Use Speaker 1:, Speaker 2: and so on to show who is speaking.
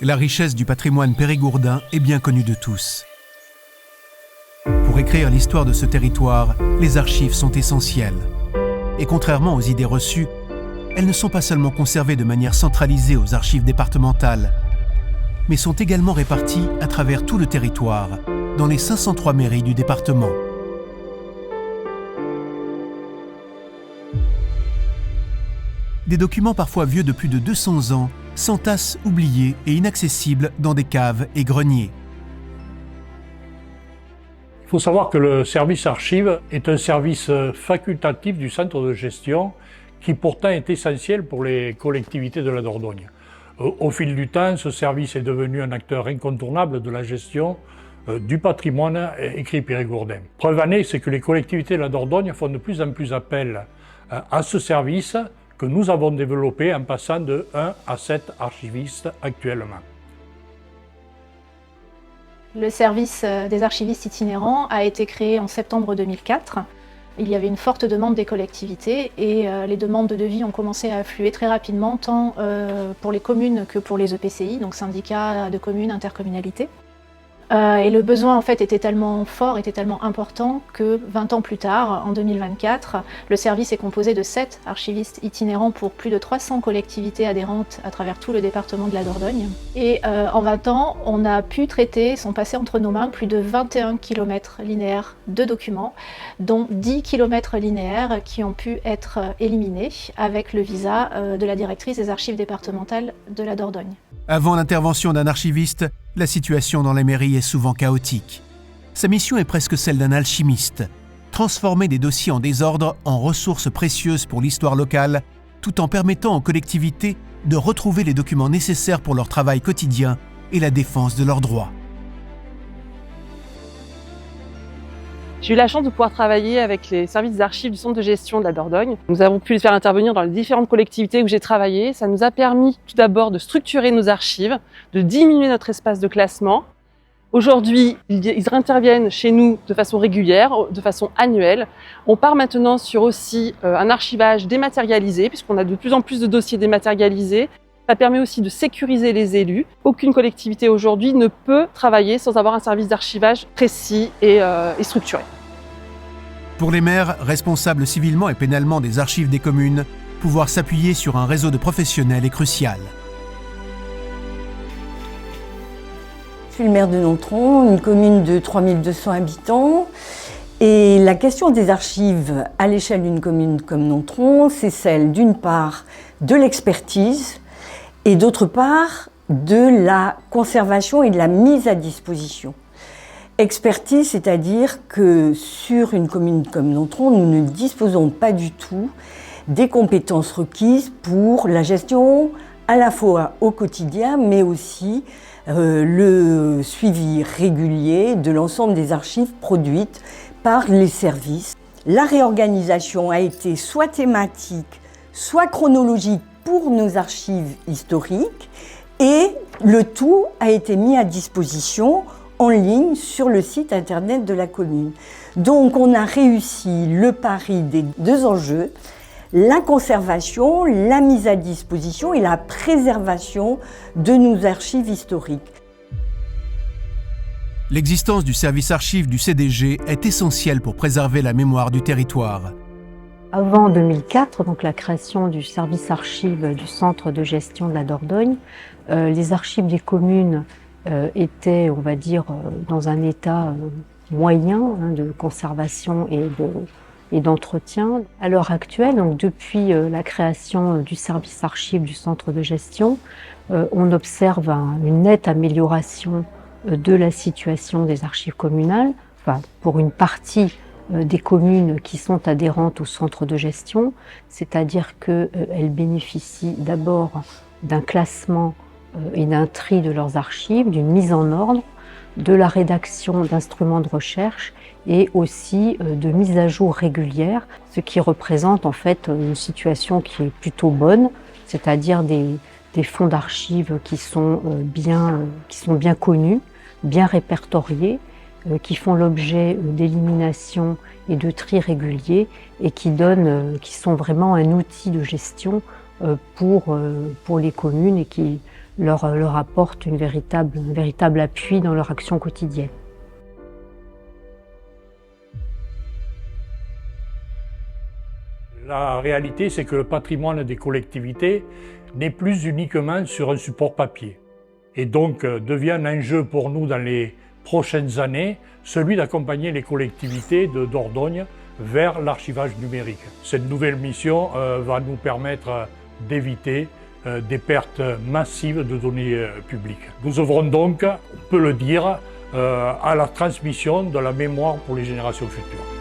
Speaker 1: La richesse du patrimoine périgourdin est bien connue de tous. Pour écrire l'histoire de ce territoire, les archives sont essentielles. Et contrairement aux idées reçues, elles ne sont pas seulement conservées de manière centralisée aux archives départementales, mais sont également réparties à travers tout le territoire, dans les 503 mairies du département. Des documents parfois vieux de plus de 200 ans s'entassent oubliés et inaccessibles dans des caves et greniers.
Speaker 2: Il faut savoir que le service archives est un service facultatif du centre de gestion qui pourtant est essentiel pour les collectivités de la Dordogne. Au fil du temps, ce service est devenu un acteur incontournable de la gestion du patrimoine écrit périgourdin. Preuve en est, c'est que les collectivités de la Dordogne font de plus en plus appel à ce service que nous avons développé en passant de 1 à 7 archivistes actuellement.
Speaker 3: Le service des archivistes itinérants a été créé en septembre 2004. Il y avait une forte demande des collectivités et les demandes de devis ont commencé à affluer très rapidement, tant pour les communes que pour les EPCI, donc syndicats de communes, intercommunalités. Et le besoin en fait était tellement fort, était tellement important que 20 ans plus tard, en 2024, le service est composé de 7 archivistes itinérants pour plus de 300 collectivités adhérentes à travers tout le département de la Dordogne. Et en 20 ans, on a pu traiter, sont passés entre nos mains plus de 21 km linéaires de documents, dont 10 km linéaires qui ont pu être éliminés avec le visa de la directrice des archives départementales de la Dordogne.
Speaker 1: Avant l'intervention d'un archiviste, la situation dans les mairies est souvent chaotique. Sa mission est presque celle d'un alchimiste, transformer des dossiers en désordre en ressources précieuses pour l'histoire locale, tout en permettant aux collectivités de retrouver les documents nécessaires pour leur travail quotidien et la défense de leurs droits.
Speaker 4: J'ai eu la chance de pouvoir travailler avec les services d'archives du centre de gestion de la Dordogne. Nous avons pu les faire intervenir dans les différentes collectivités où j'ai travaillé. Ça nous a permis tout d'abord de structurer nos archives, de diminuer notre espace de classement. Aujourd'hui, ils interviennent chez nous de façon régulière, de façon annuelle. On part maintenant sur aussi un archivage dématérialisé, puisqu'on a de plus en plus de dossiers dématérialisés. Ça permet aussi de sécuriser les élus. Aucune collectivité aujourd'hui ne peut travailler sans avoir un service d'archivage précis et structuré.
Speaker 1: Pour les maires, responsables civilement et pénalement des archives des communes, pouvoir s'appuyer sur un réseau de professionnels est crucial.
Speaker 5: Je suis le maire de Nontron, une commune de 3200 habitants. Et la question des archives à l'échelle d'une commune comme Nontron, c'est celle d'une part de l'expertise, et d'autre part, de la conservation et de la mise à disposition. Expertise, c'est-à-dire que sur une commune comme Nontron, nous ne disposons pas du tout des compétences requises pour la gestion à la fois au quotidien, mais aussi le suivi régulier de l'ensemble des archives produites par les services. La réorganisation a été soit thématique, soit chronologique pour nos archives historiques et le tout a été mis à disposition en ligne sur le site internet de la commune. Donc on a réussi le pari des deux enjeux, la conservation, la mise à disposition et la préservation de nos archives historiques.
Speaker 1: L'existence du service archives du CDG est essentielle pour préserver la mémoire du territoire.
Speaker 6: Avant 2004, donc la création du service archives du centre de gestion de la Dordogne, les archives des communes étaient, on va dire, dans un état moyen de conservation et d'entretien. À l'heure actuelle, donc depuis la création du service archives du centre de gestion, on observe une nette amélioration de la situation des archives communales, enfin, pour une partie des communes qui sont adhérentes au centre de gestion, c'est-à-dire qu'elles bénéficient d'abord d'un classement et d'un tri de leurs archives, d'une mise en ordre, de la rédaction d'instruments de recherche et aussi de mise à jour régulière, ce qui représente en fait une situation qui est plutôt bonne, c'est-à-dire des fonds d'archives qui sont bien connus, bien répertoriés, qui font l'objet d'élimination et de tri réguliers et qui sont vraiment un outil de gestion pour les communes et qui leur apporte un véritable appui dans leur action quotidienne.
Speaker 2: La réalité, c'est que le patrimoine des collectivités n'est plus uniquement sur un support papier. Et donc devient un enjeu pour nous dans les prochaines années, celui d'accompagner les collectivités de Dordogne vers l'archivage numérique. Cette nouvelle mission va nous permettre d'éviter des pertes massives de données publiques. Nous œuvrons donc, on peut le dire, à la transmission de la mémoire pour les générations futures.